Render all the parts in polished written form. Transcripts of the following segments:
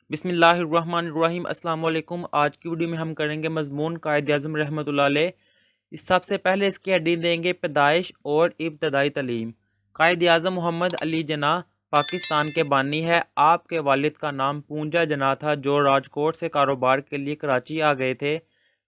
بسم اللہ الرحمن الرحیم۔ السلام علیکم۔ آج کی ویڈیو میں ہم کریں گے مضمون قائد اعظم رحمۃ اللہ علیہ۔ سب سے پہلے اس کی ہیڈنگ دیں گے پیدائش اور ابتدائی تعلیم۔ قائد اعظم محمد علی جناح پاکستان کے بانی ہے۔ آپ کے والد کا نام پونجا جناح تھا جو راجکوٹ سے کاروبار کے لیے کراچی آ گئے تھے۔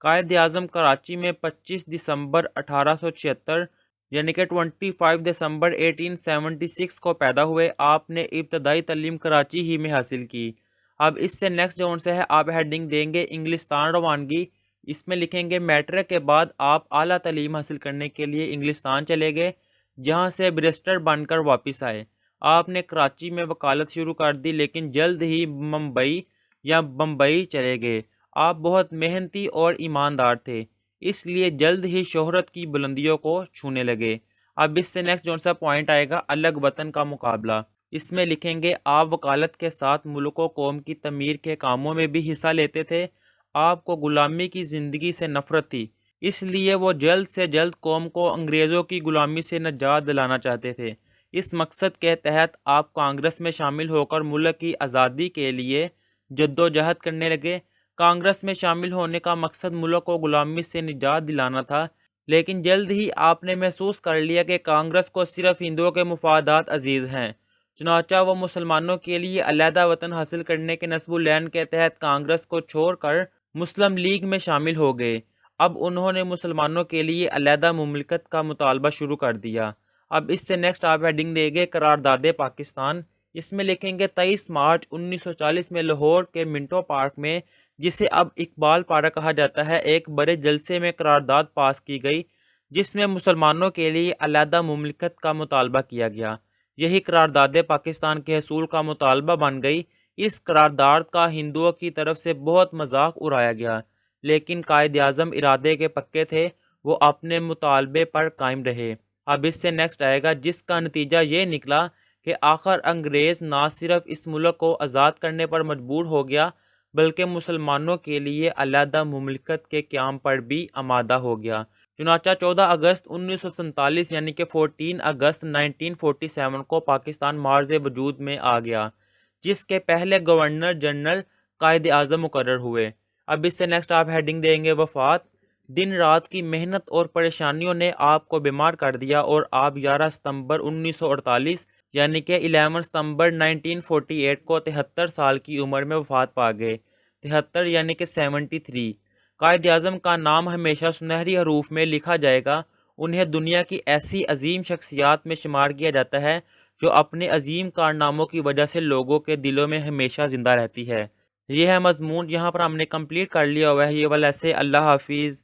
قائد اعظم کراچی میں 25 دسمبر 1876 یعنی کہ 25 دسمبر 1876 کو پیدا ہوئے۔ آپ نے ابتدائی تعلیم کراچی ہی میں حاصل کی۔ اب اس سے نیکسٹ جو ان سے ہے آپ ہیڈنگ دیں گے انگلستان روانگی۔ اس میں لکھیں گے میٹرک کے بعد آپ اعلیٰ تعلیم حاصل کرنے کے لیے انگلستان چلے گئے، جہاں سے بیرسٹر بن کر واپس آئے۔ آپ نے کراچی میں وکالت شروع کر دی لیکن جلد ہی بمبئی چلے گئے۔ آپ بہت محنتی اور ایماندار تھے، اس لیے جلد ہی شہرت کی بلندیوں کو چھونے لگے۔ اب اس سے نیکسٹ جو سا پوائنٹ آئے گا الگ وطن کا مقابلہ۔ اس میں لکھیں گے آپ وکالت کے ساتھ ملک و قوم کی تعمیر کے کاموں میں بھی حصہ لیتے تھے۔ آپ کو غلامی کی زندگی سے نفرت تھی، اس لیے وہ جلد سے جلد قوم کو انگریزوں کی غلامی سے نجات دلانا چاہتے تھے۔ اس مقصد کے تحت آپ کانگریس میں شامل ہو کر ملک کی آزادی کے لیے جدوجہد کرنے لگے۔ کانگریس میں شامل ہونے کا مقصد ملک کو غلامی سے نجات دلانا تھا، لیکن جلد ہی آپ نے محسوس کر لیا کہ کانگریس کو صرف ہندوؤں کے مفادات عزیز ہیں، چنانچہ وہ مسلمانوں کے لیے علیحدہ وطن حاصل کرنے کے نصب العین کے تحت کانگریس کو چھوڑ کر مسلم لیگ میں شامل ہو گئے۔ اب انہوں نے مسلمانوں کے لیے علیحدہ مملکت کا مطالبہ شروع کر دیا۔ اب اس سے نیکسٹ آپ ہیڈنگ دیں گے قرارداد پاکستان۔ اس میں لکھیں گے 23 مارچ 1940 میں لاہور کے منٹو پارک میں، جسے اب اقبال پارک کہا جاتا ہے، ایک بڑے جلسے میں قرارداد پاس کی گئی جس میں مسلمانوں کے لیے علیحدہ مملکت کا مطالبہ کیا گیا۔ یہی قرارداد پاکستان کے حصول کا مطالبہ بن گئی۔ اس قرارداد کا ہندوؤں کی طرف سے بہت مذاق اڑایا گیا، لیکن قائد اعظم ارادے کے پکے تھے، وہ اپنے مطالبے پر قائم رہے۔ اب اس سے نیکسٹ آئے گا جس کا نتیجہ یہ نکلا کہ آخر انگریز نہ صرف اس ملک کو آزاد کرنے پر مجبور ہو گیا بلکہ مسلمانوں کے لیے علیحدہ مملکت کے قیام پر بھی آمادہ ہو گیا۔ چنانچہ 14 اگست 1947 یعنی کہ 14 اگست 1947 کو پاکستان مارز وجود میں آ گیا، جس کے پہلے گورنر جنرل قائد اعظم مقرر ہوئے۔ اب اس سے نیکسٹ آپ ہیڈنگ دیں گے وفات۔ دن رات کی محنت اور پریشانیوں نے آپ کو بیمار کر دیا اور آپ 11 ستمبر 1948 یعنی کہ 11 ستمبر 1948 کو 73 سال کی عمر میں وفات پا گئے۔ 73 یعنی کہ 73۔ قائد اعظم کا نام ہمیشہ سنہری حروف میں لکھا جائے گا۔ انہیں دنیا کی ایسی عظیم شخصیات میں شمار کیا جاتا ہے جو اپنے عظیم کارناموں کی وجہ سے لوگوں کے دلوں میں ہمیشہ زندہ رہتی ہے۔ یہ ہے مضمون، یہاں پر ہم نے کمپلیٹ کر لیا ہوا ہے یہ والا ایسے۔ اللہ حافظ۔